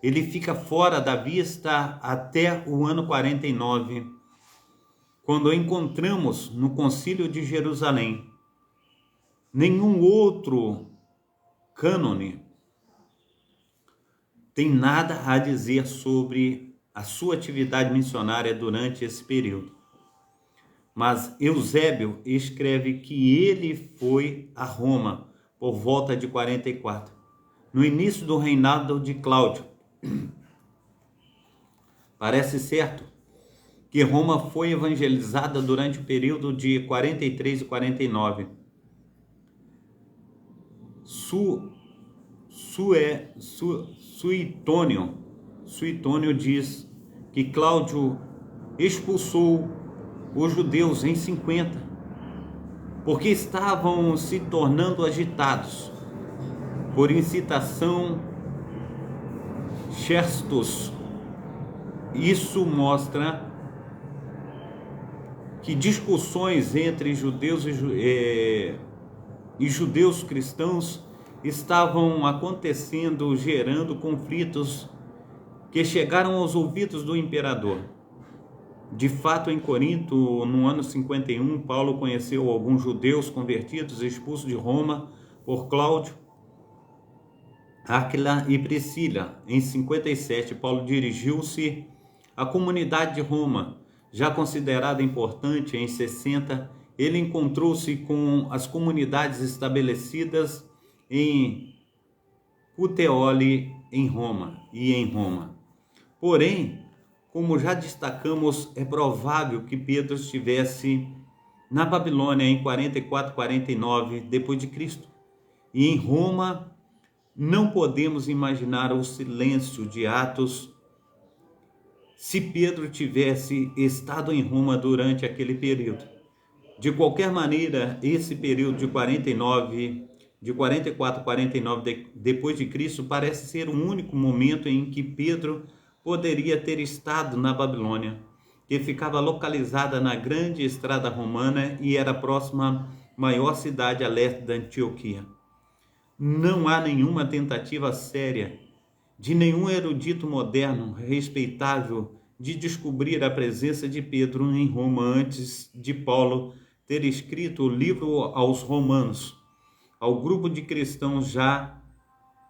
A: Ele fica fora da vista até o ano 49, quando encontramos no Concílio de Jerusalém. Nenhum outro cânone tem nada a dizer sobre a sua atividade missionária durante esse período. Mas Eusébio escreve que ele foi a Roma por volta de 44, no início do reinado de Cláudio. Parece certo que Roma foi evangelizada durante o período de 43 e 49. Suetônio diz que Cláudio expulsou os judeus em 50, porque estavam se tornando agitados por incitação Xerxes. Isso mostra que discussões entre judeus e judeus cristãos estavam acontecendo, gerando conflitos que chegaram aos ouvidos do imperador. De fato, em Corinto, no ano 51, Paulo conheceu alguns judeus convertidos expulsos de Roma por Cláudio, Áquila e Priscila. Em 57, Paulo dirigiu-se à comunidade de Roma, já considerada importante. Em 60, ele encontrou-se com as comunidades estabelecidas em Puteoli em Roma. Porém, como já destacamos, é provável que Pedro estivesse na Babilônia em 44, 49 depois de Cristo. E em Roma não podemos imaginar o silêncio de Atos se Pedro tivesse estado em Roma durante aquele período. De qualquer maneira, esse período de 44 a 49 depois de Cristo parece ser o único momento em que Pedro poderia ter estado na Babilônia, que ficava localizada na grande estrada romana e era a próxima maior cidade a leste da Antioquia. Não há nenhuma tentativa séria de nenhum erudito moderno respeitável de descobrir a presença de Pedro em Roma antes de Paulo ter escrito o livro aos Romanos, ao grupo de cristãos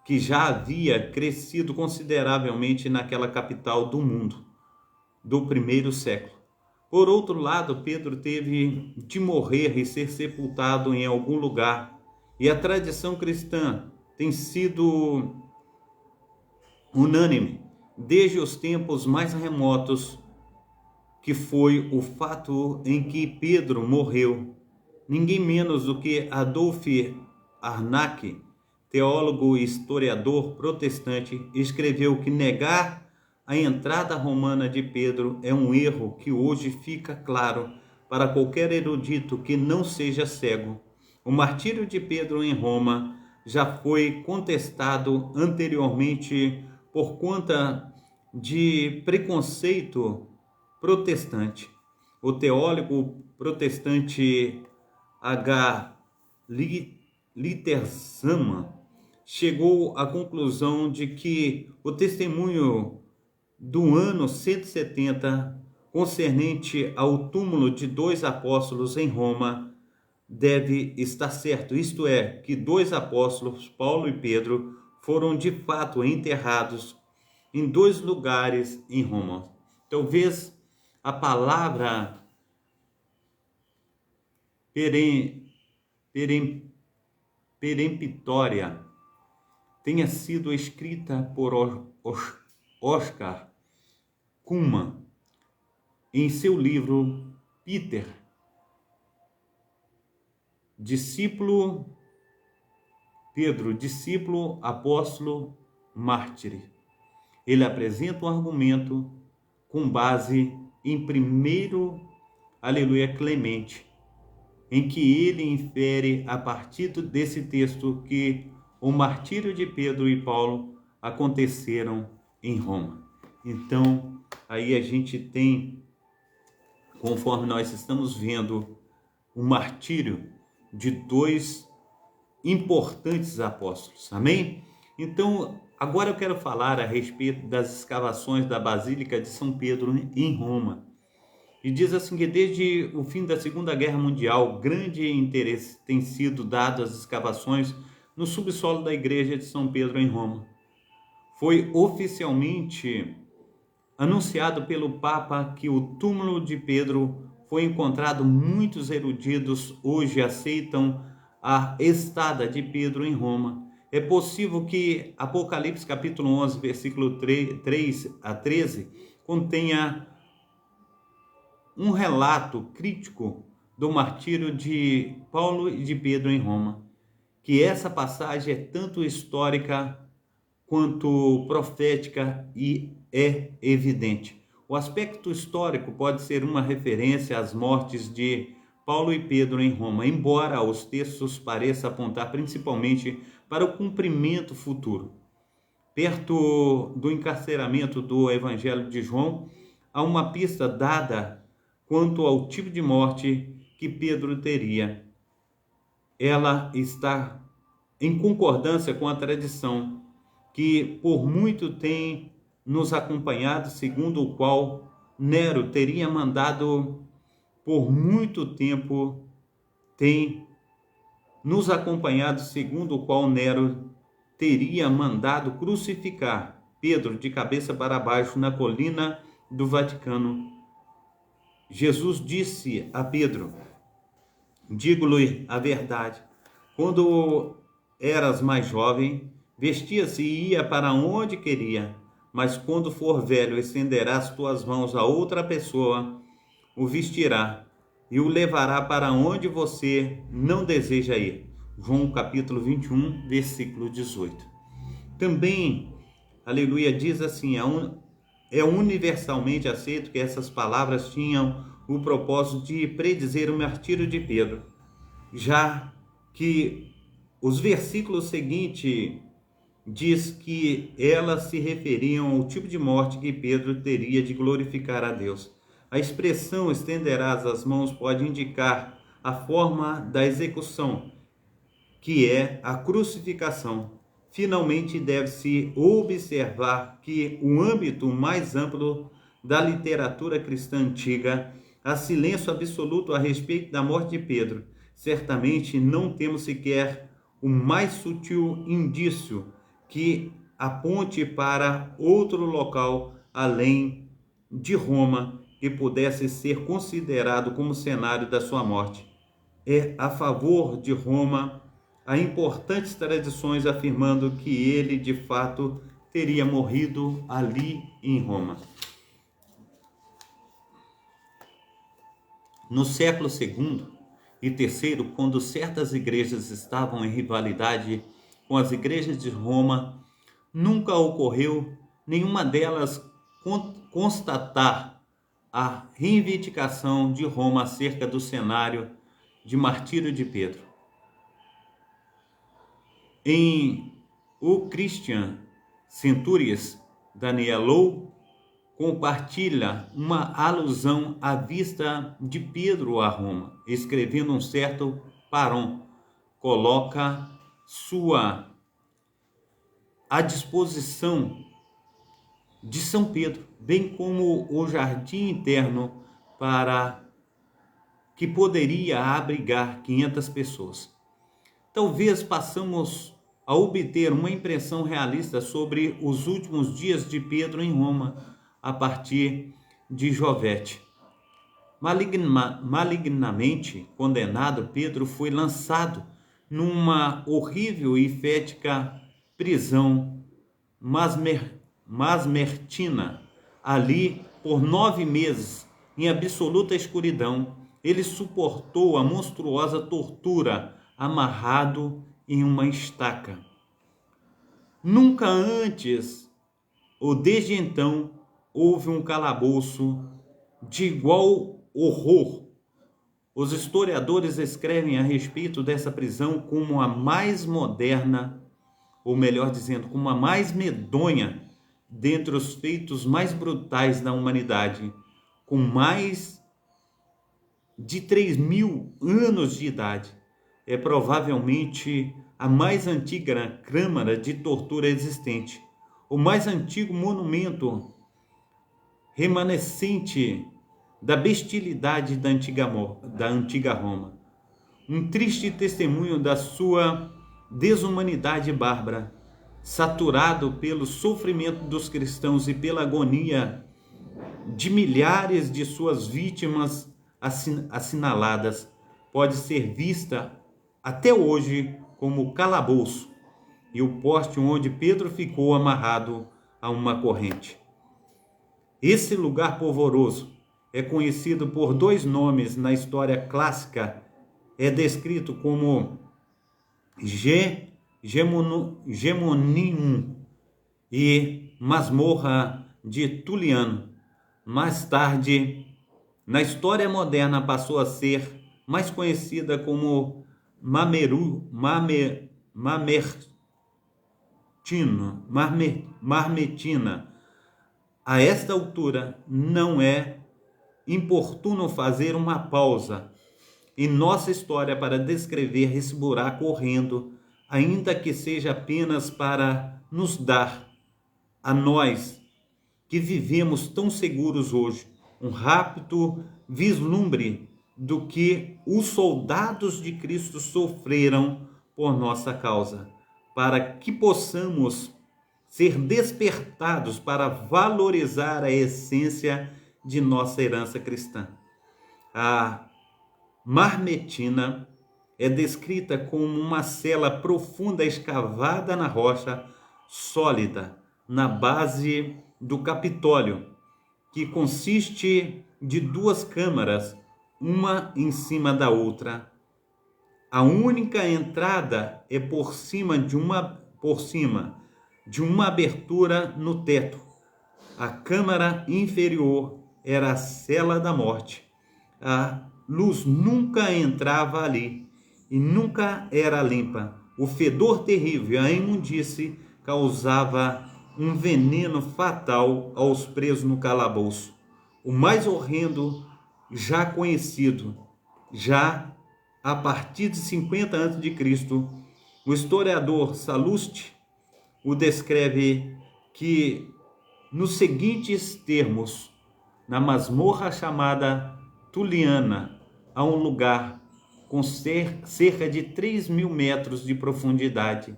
A: que já havia crescido consideravelmente naquela capital do mundo do primeiro século. Por outro lado, Pedro teve de morrer e ser sepultado em algum lugar, e a tradição cristã tem sido unânime desde os tempos mais remotos, que foi o fato em que Pedro morreu. Ninguém menos do que Adolf Harnack, teólogo e historiador protestante, escreveu que negar a entrada romana de Pedro é um erro que hoje fica claro para qualquer erudito que não seja cego. O martírio de Pedro em Roma já foi contestado anteriormente por conta de preconceito protestante. O teólogo protestante H. Littersama chegou à conclusão de que o testemunho do ano 170 concernente ao túmulo de 2 apóstolos em Roma deve estar certo, isto é, que 2 apóstolos, Paulo e Pedro, foram de fato enterrados em 2 lugares em Roma. Talvez a palavra peremptória tenha sido escrita por Oscar Cullmann em seu livro Peter, discípulo, apóstolo, mártir. Ele apresenta um argumento com base em 1 Clemente, em que ele infere a partir desse texto que o martírio de Pedro e Paulo aconteceram em Roma. Então, aí a gente tem, conforme nós estamos vendo, o martírio de dois importantes apóstolos, amém? Então, agora eu quero falar a respeito das escavações da Basílica de São Pedro em Roma. E diz assim que desde o fim da Segunda Guerra Mundial, grande interesse tem sido dado às escavações no subsolo da Igreja de São Pedro em Roma. Foi oficialmente anunciado pelo Papa que o túmulo de Pedro foi encontrado. Muitos eruditos hoje aceitam a estada de Pedro em Roma. É possível que Apocalipse capítulo 11, versículo 3 a 13, contenha um relato crítico do martírio de Paulo e de Pedro em Roma. Que essa passagem é tanto histórica quanto profética e é evidente. O aspecto histórico pode ser uma referência às mortes de Paulo e Pedro em Roma, embora os textos pareçam apontar principalmente para o cumprimento futuro. Perto do encarceramento do Evangelho de João, há uma pista dada quanto ao tipo de morte que Pedro teria. Ela está em concordância com a tradição que por muito tem nos acompanhado, segundo o qual Nero teria mandado por muito tempo, tem nos acompanhado, segundo o qual Nero teria mandado crucificar Pedro de cabeça para baixo na colina do Vaticano. Jesus disse a Pedro: digo-lhe a verdade, quando eras mais jovem, vestia-se e ia para onde queria, mas quando for velho, estenderás tuas mãos a outra pessoa, o vestirá e o levará para onde você não deseja ir. João capítulo 21, versículo 18. Também, aleluia, diz assim, é universalmente aceito que essas palavras tinham o propósito de predizer o martírio de Pedro, já que os versículos seguintes diz que elas se referiam ao tipo de morte que Pedro teria de glorificar a Deus. A expressão estenderás as mãos pode indicar a forma da execução, que é a crucificação. Finalmente, deve-se observar que o âmbito mais amplo da literatura cristã antiga há silêncio absoluto a respeito da morte de Pedro. Certamente não temos sequer o mais sutil indício que aponte para outro local além de Roma que pudesse ser considerado como cenário da sua morte. É a favor de Roma há importantes tradições afirmando que ele de fato teria morrido ali em Roma. No século II e III, quando certas igrejas estavam em rivalidade com as igrejas de Roma, nunca ocorreu nenhuma delas constatar a reivindicação de Roma acerca do cenário de martírio de Pedro. Em O Christian Centuries, Daniel Low compartilha uma alusão à vista de Pedro a Roma, escrevendo um certo Paron, coloca sua à disposição de São Pedro, bem como o jardim interno para que poderia abrigar 500 pessoas. Talvez passamos a obter uma impressão realista sobre os últimos dias de Pedro em Roma a partir de Jovete. Malignamente condenado, Pedro foi lançado numa horrível e fética prisão masmertina. Ali, por 9 meses, em absoluta escuridão, ele suportou a monstruosa tortura amarrado em uma estaca. Nunca antes ou desde então houve um calabouço de igual horror. Os historiadores escrevem a respeito dessa prisão como a mais moderna, ou melhor dizendo, como a mais medonha dentre os feitos mais brutais da humanidade, com mais de 3.000 anos de idade. É provavelmente a mais antiga câmara de tortura existente, o mais antigo monumento remanescente da bestialidade da antiga Roma. Um triste testemunho da sua desumanidade bárbara, saturado pelo sofrimento dos cristãos e pela agonia de milhares de suas vítimas assinaladas, pode ser vista até hoje como o calabouço e o poste onde Pedro ficou amarrado a uma corrente. Esse lugar polvoroso é conhecido por dois nomes na história clássica. É descrito como Gemonium e Masmorra de Tuliano. Mais tarde, na história moderna, passou a ser mais conhecida como Marmetina. A esta altura, não é importuno fazer uma pausa em nossa história para descrever esse buraco horrendo, ainda que seja apenas para nos dar, a nós que vivemos tão seguros hoje, um rápido vislumbre do que os soldados de Cristo sofreram por nossa causa, para que possamos ser despertados para valorizar a essência de nossa herança cristã. A Marmetina é descrita como uma cela profunda escavada na rocha sólida, na base do Capitólio, que consiste de duas câmaras, uma em cima da outra. A única entrada é por cima de uma abertura no teto. A câmara inferior era a cela da morte. A luz nunca entrava ali e nunca era limpa. O fedor terrível, a imundície, causava um veneno fatal aos presos no calabouço. O mais horrendo já conhecido, já a partir de 50 a.C., o historiador Sallusti o descreve que nos seguintes termos: na masmorra chamada Tuliana, há um lugar com cerca de 3.000 metros de profundidade.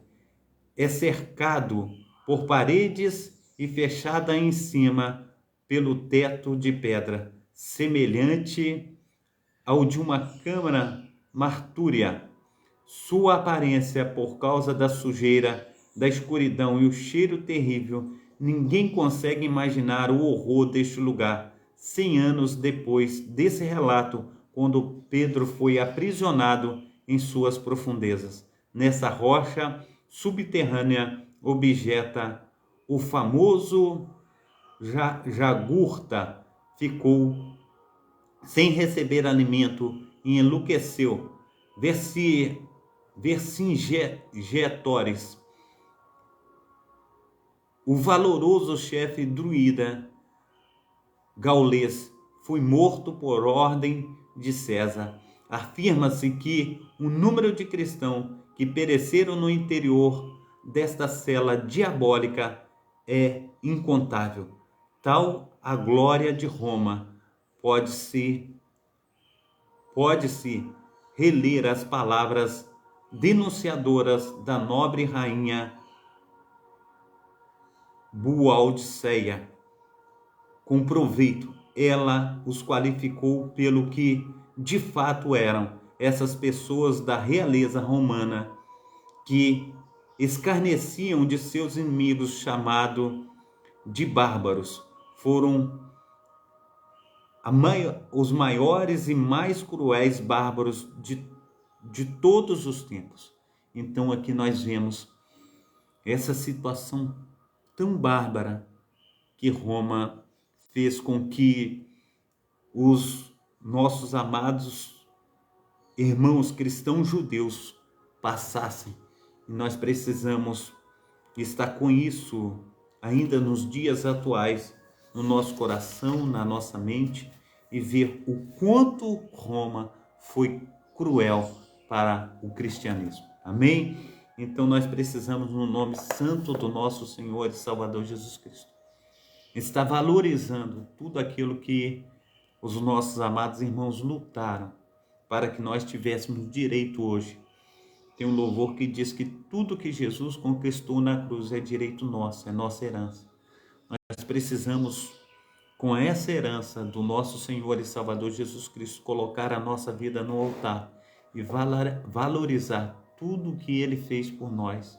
A: É cercado por paredes e fechada em cima pelo teto de pedra, semelhante ao de uma câmara martúria. Sua aparência, por causa da sujeira, da escuridão e o cheiro terrível, ninguém consegue imaginar o horror deste lugar. 100 anos depois desse relato, quando Pedro foi aprisionado em suas profundezas. Nessa rocha subterrânea objeta o famoso Jagurta, ficou sem receber alimento e enlouqueceu. Vercingetorix, o valoroso chefe druida gaulês, foi morto por ordem de César. Afirma-se que o número de cristãos que pereceram no interior desta cela diabólica é incontável. Tal a glória de Roma, pode-se reler as palavras denunciadoras da nobre rainha Boadicea com proveito. Ela os qualificou pelo que de fato eram, essas pessoas da realeza romana que escarneciam de seus inimigos, chamado de bárbaros. Foram os maiores e mais cruéis bárbaros de todos os tempos. Então aqui nós vemos essa situação tão bárbara que Roma fez com que os nossos amados irmãos cristãos judeus passassem. E nós precisamos estar com isso ainda nos dias atuais, no nosso coração, na nossa mente, e ver o quanto Roma foi cruel para o cristianismo. Amém? Então nós precisamos, no nome santo do nosso Senhor e Salvador Jesus Cristo, estar valorizando tudo aquilo que os nossos amados irmãos lutaram para que nós tivéssemos direito hoje. Tem um louvor que diz que tudo que Jesus conquistou na cruz é direito nosso, é nossa herança. Nós precisamos, com essa herança do nosso Senhor e Salvador Jesus Cristo, colocar a nossa vida no altar e valorizar tudo que Ele fez por nós.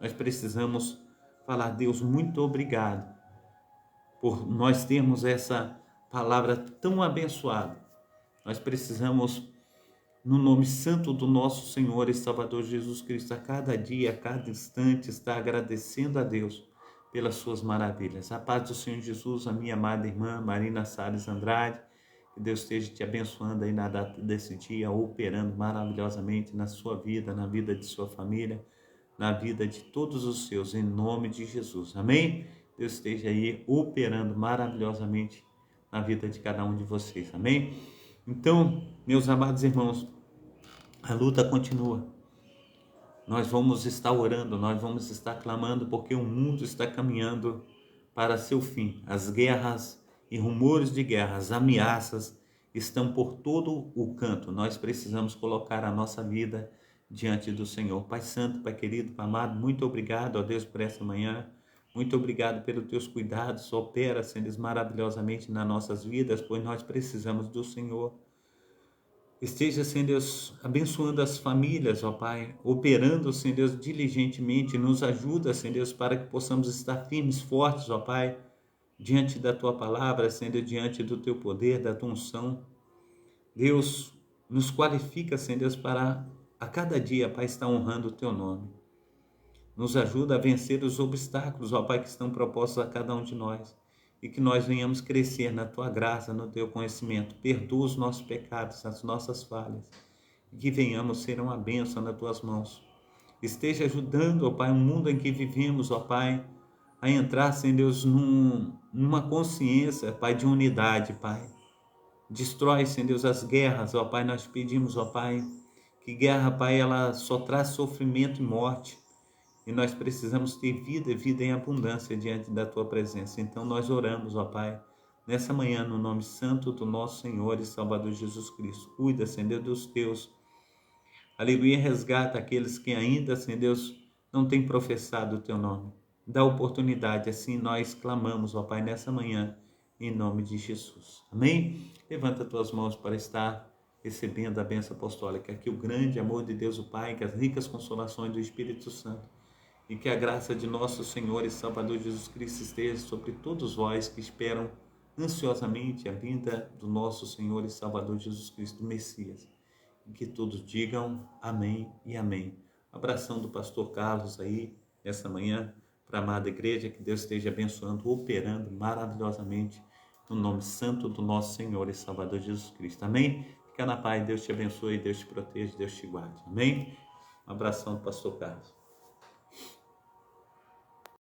A: Nós precisamos falar: Deus, muito obrigado por nós termos essa palavra tão abençoada. Nós precisamos, no nome santo do nosso Senhor e Salvador Jesus Cristo, a cada dia, a cada instante, estar agradecendo a Deus pelas suas maravilhas. A paz do Senhor Jesus, a minha amada irmã Marina Salles Andrade, que Deus esteja te abençoando aí na data desse dia, operando maravilhosamente na sua vida, na vida de sua família, na vida de todos os seus, em nome de Jesus. Amém? Deus esteja aí operando maravilhosamente na vida de cada um de vocês. Amém? Então, meus amados irmãos, a luta continua. Nós vamos estar orando, nós vamos estar clamando, porque o mundo está caminhando para seu fim. As guerras e rumores de guerras, ameaças estão por todo o canto. Nós precisamos colocar a nossa vida diante do Senhor. Pai Santo, Pai querido, Pai amado, muito obrigado, ó Deus, por essa manhã. Muito obrigado pelos teus cuidados. Opera, Senhor, maravilhosamente nas nossas vidas, pois nós precisamos do Senhor. Esteja, Senhor Deus, abençoando as famílias, ó Pai, operando, Senhor Deus, diligentemente, nos ajuda, Senhor Deus, para que possamos estar firmes, fortes, ó Pai, diante da Tua palavra, Senhor Deus, diante do Teu poder, da Tua unção. Deus, nos qualifica, Senhor Deus, para a cada dia, Pai, estar honrando o Teu nome. Nos ajuda a vencer os obstáculos, ó Pai, que estão propostos a cada um de nós. E que nós venhamos crescer na Tua graça, no Teu conhecimento. Perdoa os nossos pecados, as nossas falhas. E que venhamos ser uma bênção nas Tuas mãos. Esteja ajudando, ó Pai, o mundo em que vivemos, ó Pai, a entrar, Senhor Deus, numa consciência, Pai, de unidade, Pai. Destrói, Senhor Deus, as guerras, ó Pai. Nós pedimos, ó Pai, que guerra, Pai, ela só traz sofrimento e morte. E nós precisamos ter vida e vida em abundância diante da Tua presença. Então nós oramos, ó Pai, nessa manhã, no nome santo do nosso Senhor e Salvador Jesus Cristo. Cuida, Senhor Deus, dos Teus. Aleluia, resgata aqueles que ainda, Senhor Deus, não têm professado o Teu nome. Dá oportunidade, assim nós clamamos, ó Pai, nessa manhã, em nome de Jesus. Amém? Levanta Tuas mãos para estar recebendo a bênção apostólica. Que o grande amor de Deus, o Pai, que as ricas consolações do Espírito Santo, e que a graça de nosso Senhor e Salvador Jesus Cristo esteja sobre todos vós que esperam ansiosamente a vinda do nosso Senhor e Salvador Jesus Cristo, Messias. E que todos digam amém e amém. Abração do pastor Carlos aí, essa manhã, para a amada igreja, que Deus esteja abençoando, operando maravilhosamente no nome santo do nosso Senhor e Salvador Jesus Cristo. Amém? Fica na paz, Deus te abençoe, Deus te proteja, Deus te guarde. Amém? Um abração do pastor Carlos.